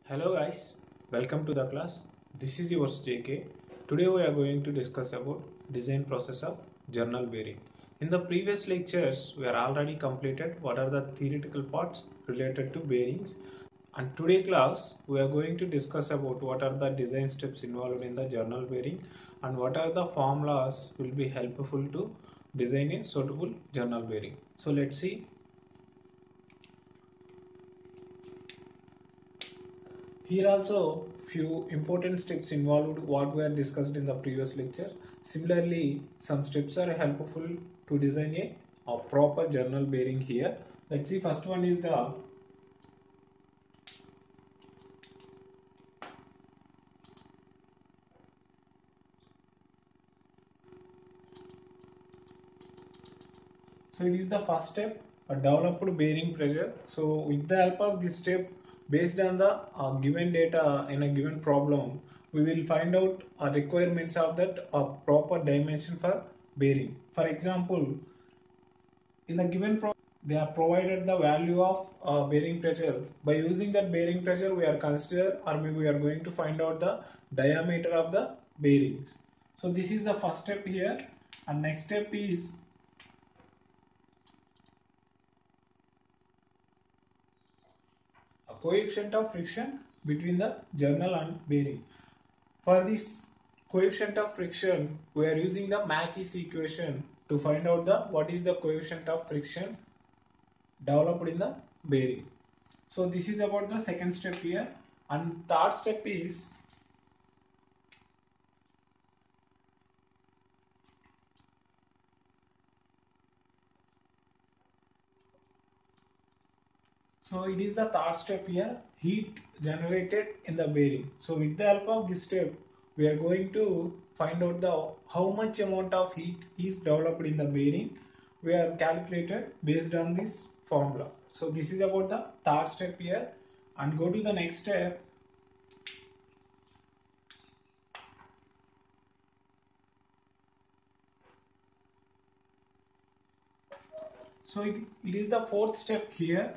Hello guys, welcome to the class. This is yours JK. Today we are going to discuss about design process of journal bearing. In the previous lectures, we are already completed what are the theoretical parts related to bearings. And today class, we are going to discuss about what are the design steps involved in the journal bearing and what are the formulas will be helpful to design a suitable journal bearing. So let's see. Here also few important steps involved what were discussed in the previous lecture. Similarly, some steps are helpful to design a proper journal bearing here. Let's see, first one is the so it is the first step, a developed bearing pressure. So with the help of this step, based on the given data in a given problem, we will find out requirements of that proper dimension for bearing. For example, in the given problem, they are provided the value of bearing pressure. By using that bearing pressure, we are consider or maybe we are going to find out the diameter of the bearings. So this is the first step here, and next step is a coefficient of friction between the journal and bearing. For this coefficient of friction, we are using the Mackey's equation to find out the what is the coefficient of friction developed in the bearing. So this is about the second step here, and third step is so it is the third step here, heat generated in the bearing. So with the help of this step, we are going to find out the how much amount of heat is developed in the bearing. We are calculated based on this formula. So this is about the third step here, and go to the next step. So it is the fourth step here,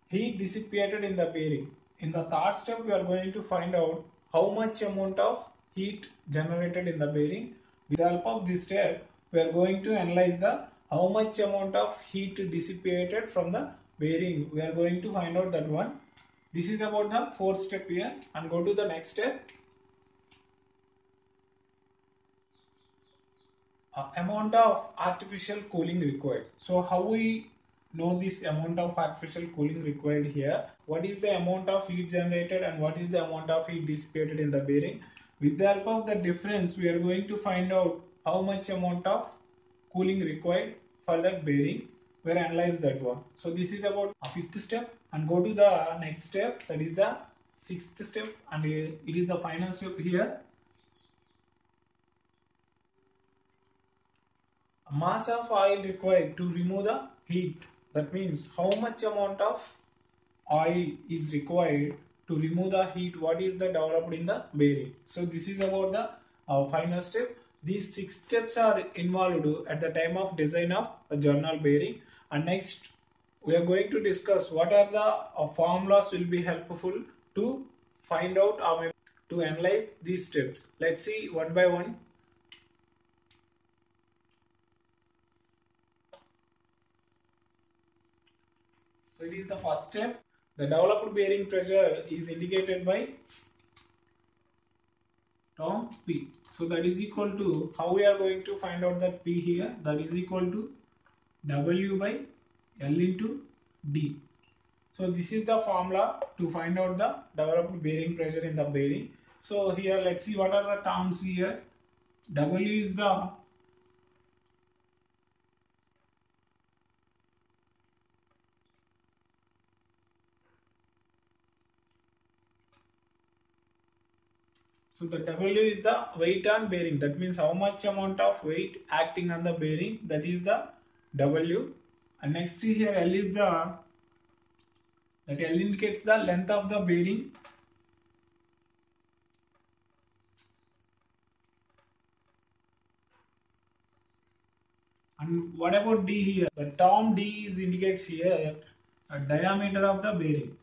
heat dissipated in the bearing. In the third step, we are going to find out how much amount of heat generated in the bearing. With the help of this step, we are going to analyze the how much amount of heat dissipated from the bearing. We are going to find out that one. This is about the fourth step here, and go to the next step. Amount of artificial cooling required. So how we know this amount of artificial cooling required here? What is the amount of heat generated and what is the amount of heat dissipated in the bearing? With the help of the difference, we are going to find out how much amount of cooling required for that bearing. We are analyze that one. So this is about a fifth step, and go to the next step, that is the sixth step, and it is the final step here. Mass of oil required to remove the heat. That means how much amount of oil is required to remove the heat, what is the developed in the bearing. So this is about the final step. These six steps are involved at the time of design of a journal bearing, and next we are going to discuss what are the formulas will be helpful to find out or to analyze these steps. Let's see one by one. So it is the first step. The developed bearing pressure is indicated by term P. So that is equal to, how we are going to find out that P here, that is equal to W by L into D. So this is the formula to find out the developed bearing pressure in the bearing. So here let's see what are the terms here. W is the so the W is the weight on bearing. That means how much amount of weight acting on the bearing, that is the W. And next here L is the, that L indicates the length of the bearing. And what about D here? The term D is indicates here a diameter of the bearing.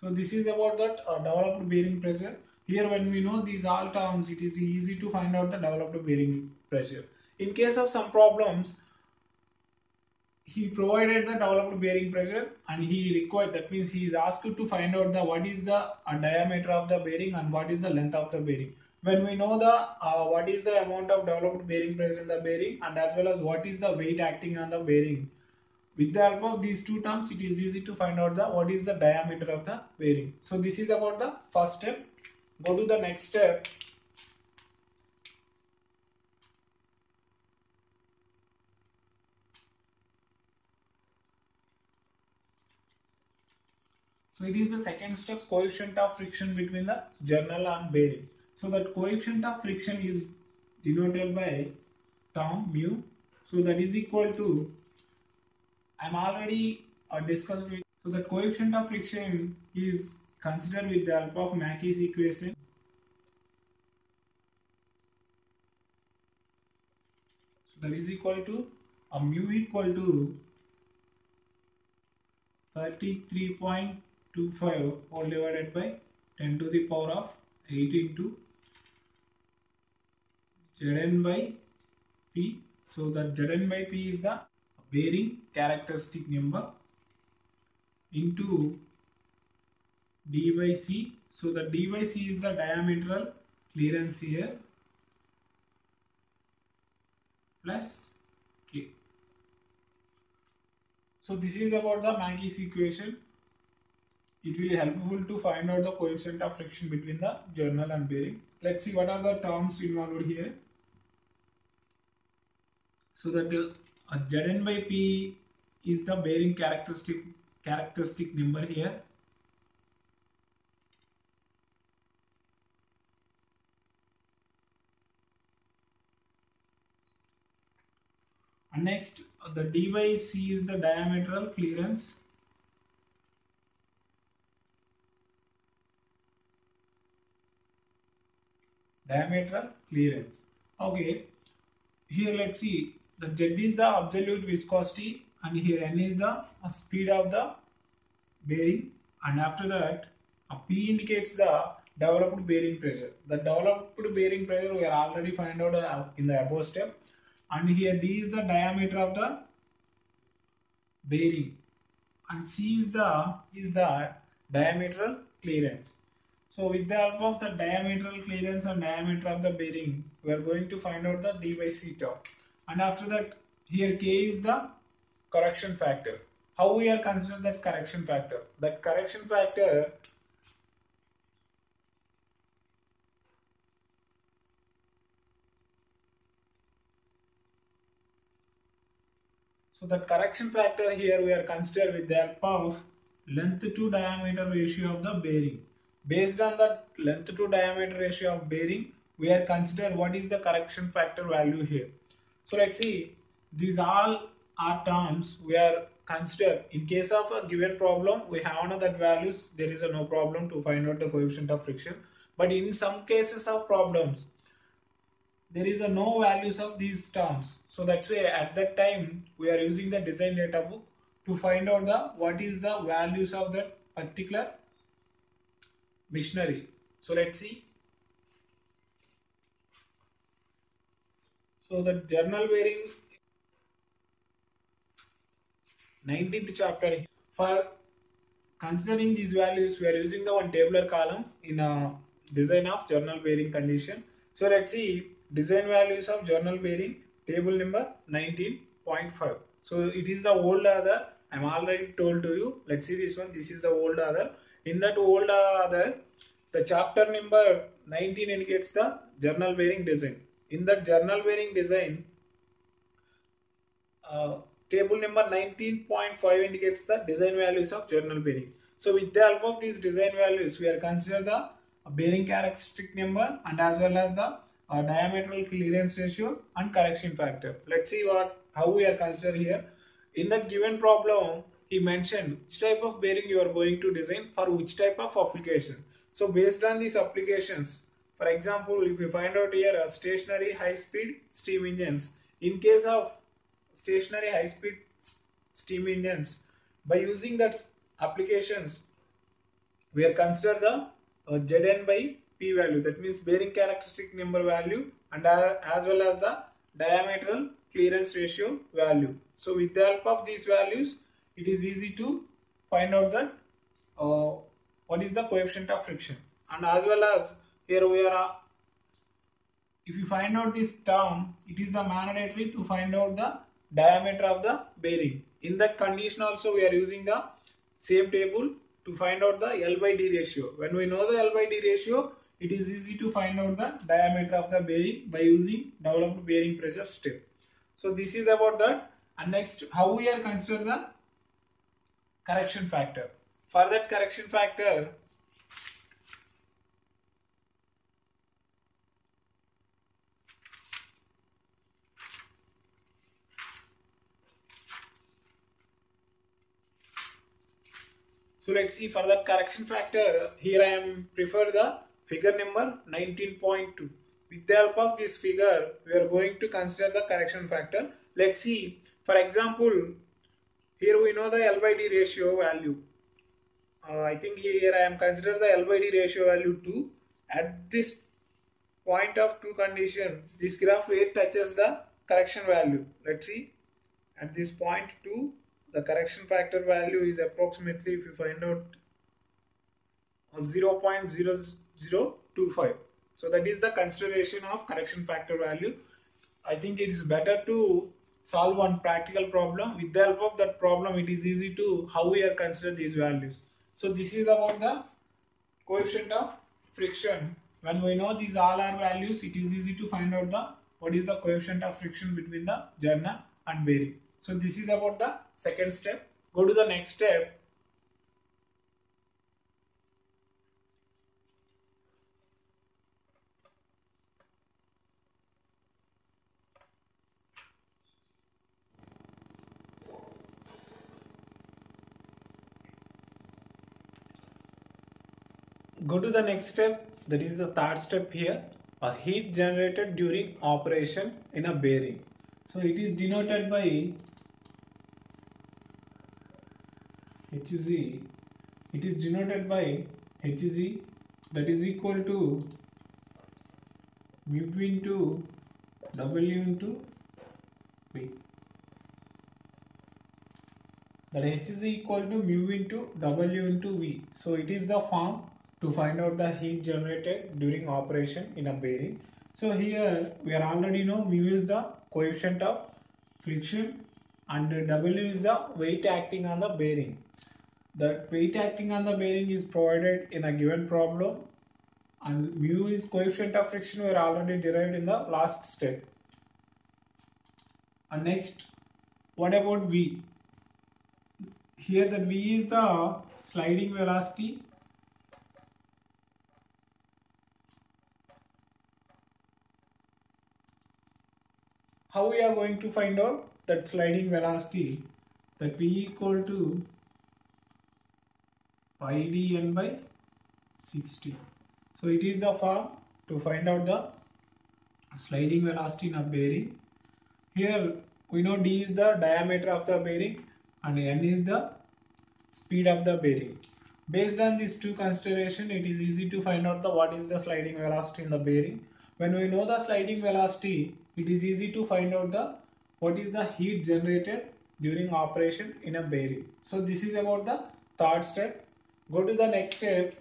So this is about that developed bearing pressure. Here when we know these all terms, it is easy to find out the developed bearing pressure. In case of some problems, he provided the developed bearing pressure and he required, that means he is asked to find out the what is the diameter of the bearing and what is the length of the bearing. When we know the what is the amount of developed bearing pressure in the bearing and as well as what is the weight acting on the bearing, with the help of these two terms it is easy to find out the what is the diameter of the bearing. So this is about the first step. Go to the next step. So it is the second step, coefficient of friction between the journal and bearing. So that coefficient of friction is denoted by term mu. So that is equal to, I am already discussed with. So the coefficient of friction is considered with the help of Mackey's equation. So that is equal to a mu equal to 33.25 all divided by 10 to the power of 8 into Zn by P. So that Zn by P is the bearing characteristic number into d by C. So the d by C is the diametral clearance here plus K. So this is about the Mackey's equation. It will be helpful to find out the coefficient of friction between the journal and bearing. Let's see what are the terms involved here. So that Zn by P is the bearing characteristic number here. And next, the d by C is the diametral clearance. Diametral clearance. Okay. Here let's see. The Z is the absolute viscosity, and here N is the speed of the bearing, and after that P indicates the developed bearing pressure. The developed bearing pressure we are already find out in the above step, and here D is the diameter of the bearing and C is the diametral clearance. So with the help of the diametral clearance and diameter of the bearing, we are going to find out the d by c term. And after that, here K is the correction factor. How we are considering that correction factor? That correction factor here we are considered with the help of length to diameter ratio of the bearing. Based on the length to diameter ratio of bearing, we are considered what is the correction factor value here. So let's see, these all are terms we are considered. In case of a given problem, we have known that values, there is no problem to find out the coefficient of friction. But in some cases of problems, there is no values of these terms. So that's why at that time we are using the design data book to find out the what is the values of that particular machinery. So let's see. So the journal bearing 19th chapter. For considering these values, we are using the one tabular column in a design of journal bearing condition. So let's see design values of journal bearing, table number 19.5. So it is the old other. I am already told to you. Let's see this one. This is the old other. In that old other, the chapter number 19 indicates the journal bearing design. In that journal bearing design, table number 19.5 indicates the design values of journal bearing. So with the help of these design values, we are consider the bearing characteristic number and as well as the diametral clearance ratio and correction factor. Let's see how we are considered here. In the given problem, he mentioned which type of bearing you are going to design for which type of application. So based on these applications, for example, if you find out here a stationary high-speed steam engines, in case of stationary high-speed steam engines, by using that applications, we are consider the Zn by P value, that means bearing characteristic number value, and as well as the diametral clearance ratio value. So with the help of these values, it is easy to find out that what is the coefficient of friction. And as well as here we are if you find out this term, it is the mandatory to find out the diameter of the bearing. In that condition also we are using the same table to find out the L by D ratio. When we know the L by D ratio, it is easy to find out the diameter of the bearing by using developed bearing pressure step. So this is about that. And next, how we are consider the correction factor. For that correction factor, so let's see for that correction factor. Here I am prefer the figure number 19.2. With the help of this figure, we are going to consider the correction factor. Let's see. For example, here we know the L by D ratio value. I think here I am consider the L by D ratio value 2. At this point of two conditions, this graph where touches the correction value. Let's see. At this point 2, the correction factor value is approximately, if you find out, 0.0025. So that is the consideration of correction factor value. I think it is better to solve one practical problem. With the help of that problem, it is easy to how we are consider these values. So this is about the coefficient of friction. When we know these all are values, it is easy to find out the what is the coefficient of friction between the journal and bearing. So this is about the second step. Go to the next step. Go to the next step, that is the third step here, a heat generated during operation in a bearing. So it is denoted by Hg, it is denoted by Hg, that is equal to mu into W into V. That H is equal to mu into W into V. So it is the form to find out the heat generated during operation in a bearing. So here we are already know mu is the coefficient of friction and W is the weight acting on the bearing. That weight acting on the bearing is provided in a given problem, and mu is coefficient of friction we are already derived in the last step. And next, what about V? Here that V is the sliding velocity how we are going to find out that sliding velocity, that V equal to pi dn by 60. So it is the form to find out the sliding velocity in a bearing. Here we know d is the diameter of the bearing and n is the speed of the bearing. Based on these two considerations, it is easy to find out the what is the sliding velocity in the bearing. When we know the sliding velocity, it is easy to find out the what is the heat generated during operation in a bearing. So this is about the third step. Go to the next step.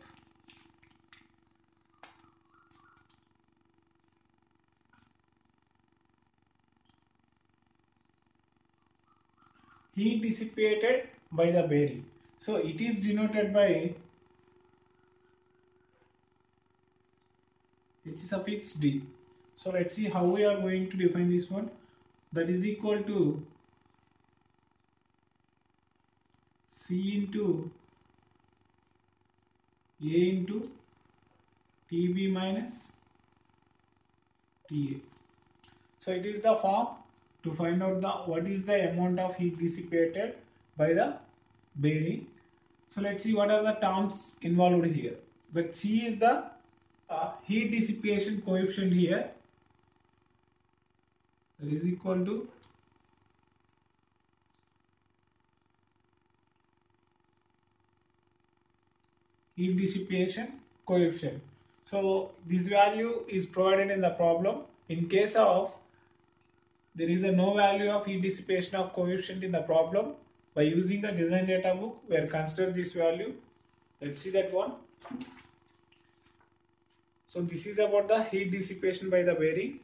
Heat dissipated by the bearing. So it is denoted by H suffix D. So let's see how we are going to define this one. That is equal to C into A into TB minus TA. So it is the form to find out the what is the amount of heat dissipated by the bearing. So let's see what are the terms involved here. But C is the heat dissipation coefficient here, that is equal to heat dissipation coefficient. So this value is provided in the problem. In case of there is a no value of heat dissipation of coefficient in the problem, by using the design data book we are consider this value. Let's see that one. So this is about the heat dissipation by the bearing.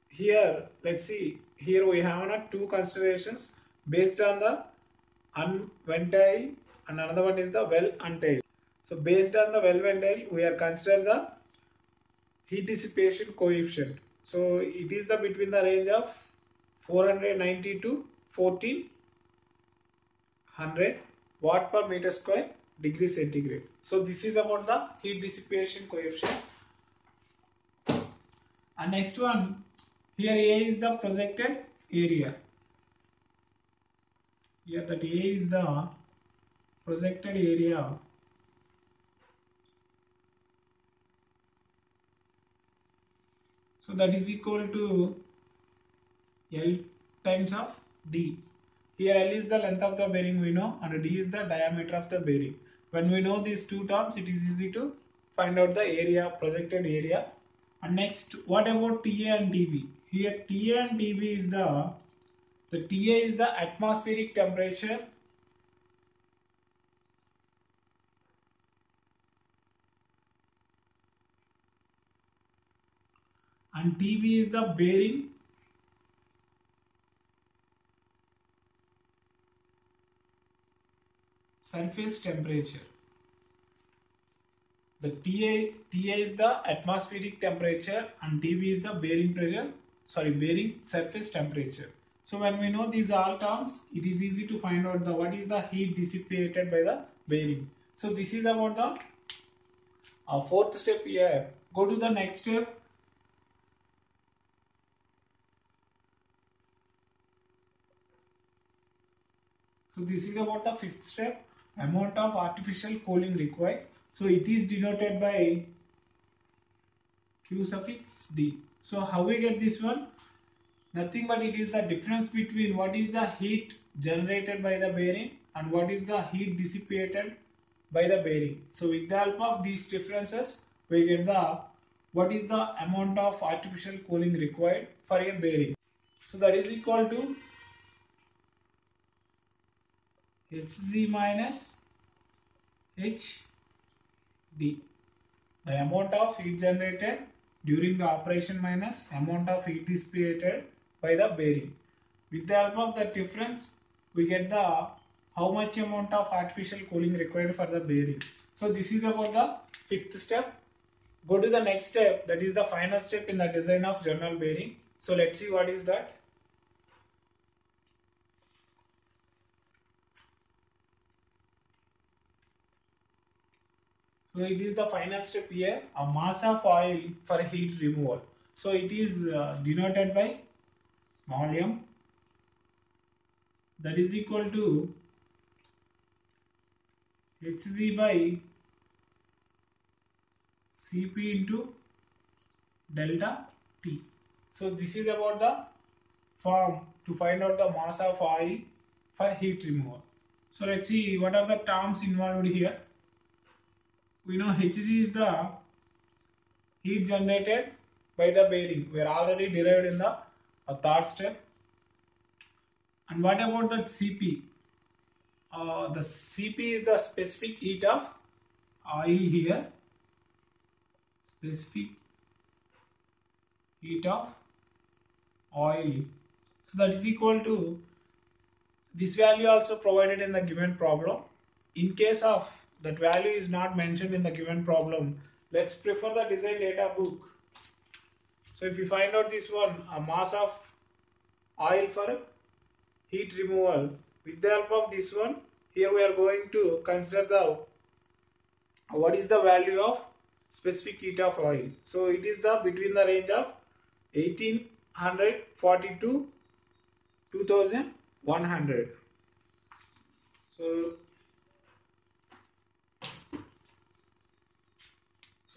Here let's see, here we have two considerations based on the unventile and another one is the well untailed. So based on the well untailed we are consider the heat dissipation coefficient. So it is the between the range of 490 to 1400 watt per meter square degree centigrade. So this is about the heat dissipation coefficient. And next one, here A is the projected area. Here that A is the projected area. So that is equal to L times of D. Here L is the length of the bearing we know and D is the diameter of the bearing. When we know these two terms, it is easy to find out the area, projected area. And next, what about TA and TB? Here TA and TB is the TA is the atmospheric temperature and TB is the bearing surface temperature. The TA is the atmospheric temperature and TB is the bearing bearing surface temperature. So when we know these all terms, it is easy to find out what is the heat dissipated by the bearing. So this is about the fourth step here. Go to the next step. So this is about the fifth step, amount of artificial cooling required. So it is denoted by Q suffix D. So how we get this one? Nothing but it is the difference between what is the heat generated by the bearing and what is the heat dissipated by the bearing. So with the help of these differences, we get the what is the amount of artificial cooling required for a bearing. So that is equal to Hg minus Hd. The amount of heat generated during the operation minus amount of heat dissipated by the bearing. With the help of the difference, we get the how much amount of artificial cooling required for the bearing. So this is about the fifth step. Go to the next step, that is the final step in the design of general bearing. So let's see what is that. So it is the final step here, a mass of oil for heat removal. So it is denoted by small m, that is equal to Hg by Cp into delta T. So this is about the form to find out the mass of oil for heat removal. So let's see what are the terms involved here. We know Hg is the heat generated by the bearing. We are already derived in the third step. And what about that Cp? The Cp is the specific heat of oil here. Specific heat of oil. So that is equal to this value also provided in the given problem. In case of that value is not mentioned in the given problem, let's prefer the design data book. So if you find out this one, a mass of oil for heat removal, with the help of this one, here we are going to consider the what is the value of specific heat of oil. So it is the between the range of 1840 to 2100. So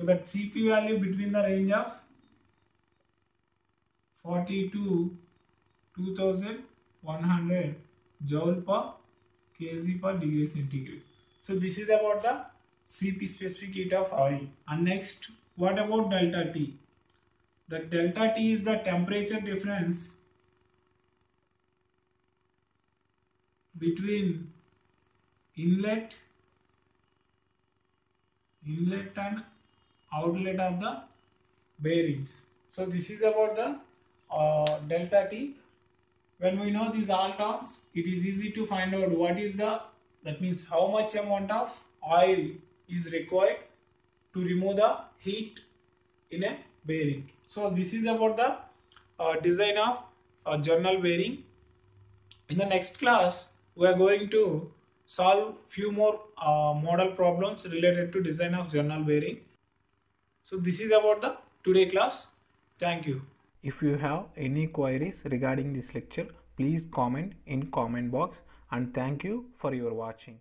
that Cp value between the range of 40 to 2100 joule per kg per degree centigrade. So this is about the Cp specific heat of oil. And next, what about delta T? The delta T is the temperature difference between inlet and outlet of the bearings. So this is about the delta T. When we know these all terms, it is easy to find out what is the, that means how much amount of oil is required to remove the heat in a bearing. So this is about the design of journal bearing. In the next class, we are going to solve few more model problems related to design of journal bearing. So this is about the today class. Thank you. If you have any queries regarding this lecture, please comment in comment box, and thank you for your watching.